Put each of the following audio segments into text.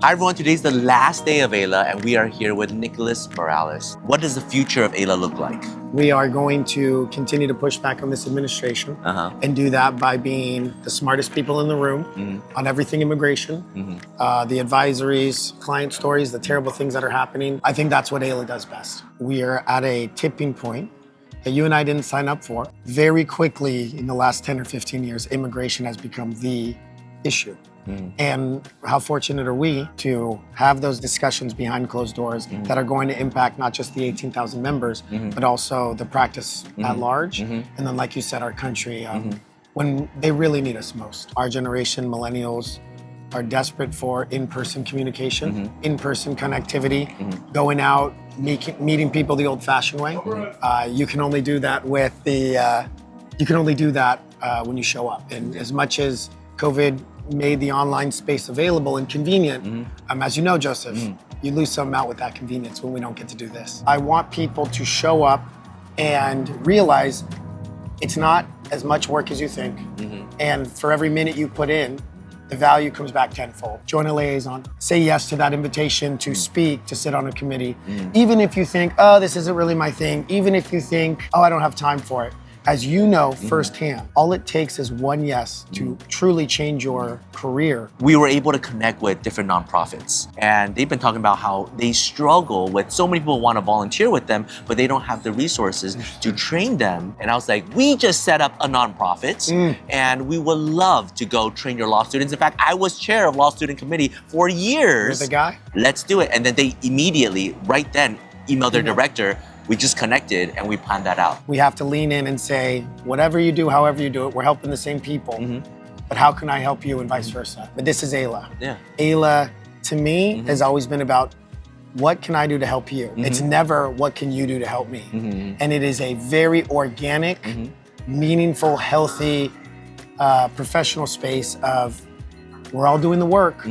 Hi everyone, today's the last day of AILA and we are here with Nicholas Mireles. What does the future of AILA look like? We are going to continue to push back on this administration and do that by being the smartest people in the room on everything immigration, the advisories, client stories, the terrible things that are happening. I think that's what AILA does best. We are at a tipping point that you and I didn't sign up for. Very quickly in the last 10 or 15 years, immigration has become the issue. And how fortunate are we to have those discussions behind closed doors that are going to impact not just the 18,000 members, but also the practice at large. And then, like you said, our country, when they really need us most. Our generation, millennials, are desperate for in-person communication, in-person connectivity, going out, meeting people the old-fashioned way. You can only do that with when you show up. And as much as COVID made the online space available and convenient, as you know, Joseph, you lose some out with that convenience when we don't get to do this. I want people to show up and realize it's not as much work as you think. And for every minute you put in, the value comes back tenfold. Join a liaison. Say yes to that invitation to speak, to sit on a committee. Even if you think, oh, this isn't really my thing. Even if you think, oh, I don't have time for it. As you know firsthand, all it takes is one yes to truly change your career. We were able to connect with different nonprofits, and they've been talking about how they struggle with so many people want to volunteer with them, but they don't have the resources to train them. And I was like, we just set up a nonprofit, and we would love to go train your law students. In fact, I was chair of law student committee for years. You're the guy? Let's do it. And then they immediately, right then, emailed their director. We just connected and we planned that out. We have to lean in and say, whatever you do, however you do it, we're helping the same people, but how can I help you and vice versa? But this is AILA. AILA, to me, has always been about what can I do to help you? It's never what can you do to help me? And it is a very organic, meaningful, healthy, professional space of we're all doing the work.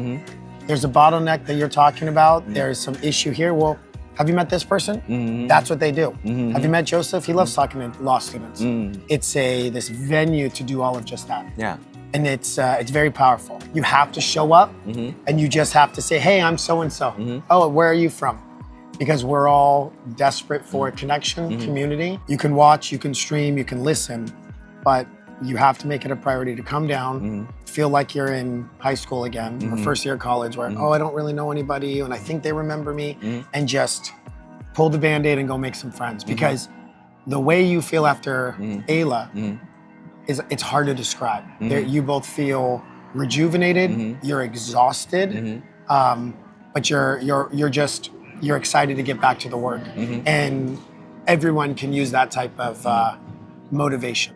There's a bottleneck that you're talking about. There's some issue here. Well, have you met this person? That's what they do. Have you met Joseph? He loves talking to law students. It's this venue to do all of just that. And it's very powerful. You have to show up and you just have to say, hey, I'm so-and-so. Oh, where are you from? Because we're all desperate for a connection, community. You can watch, you can stream, you can listen, but you have to make it a priority to come down, feel like you're in high school again, or first year of college where, oh, I don't really know anybody and I think they remember me, and just pull the Band-Aid and go make some friends. Because the way you feel after AILA it's hard to describe. You both feel rejuvenated, you're exhausted, but you're excited to get back to the work. And everyone can use that type of motivation.